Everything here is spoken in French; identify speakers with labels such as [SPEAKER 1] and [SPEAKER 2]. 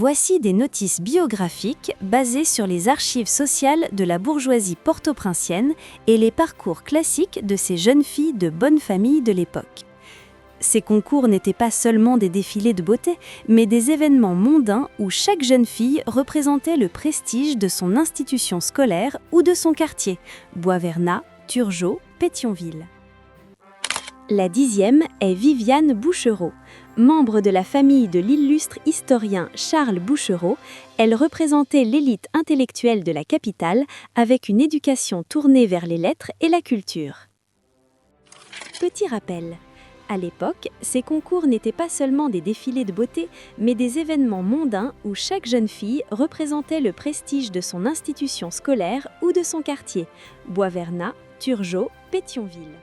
[SPEAKER 1] Voici des notices biographiques basées sur les archives sociales de la bourgeoisie porto-princienne et les parcours classiques de ces jeunes filles de bonne famille de l'époque. Ces concours n'étaient pas seulement des défilés de beauté, mais des événements mondains où chaque jeune fille représentait le prestige de son institution scolaire ou de son quartier, Bois-Vernat, Turgot, Pétionville. La 10e est Viviane Bouchereau. Membre de la famille de l'illustre historien Charles Bouchereau, elle représentait l'élite intellectuelle de la capitale avec une éducation tournée vers les lettres et la culture. Petit rappel. À l'époque, ces concours n'étaient pas seulement des défilés de beauté, mais des événements mondains où chaque jeune fille représentait le prestige de son institution scolaire ou de son quartier, Bois-Vernat, Turgot, Pétionville.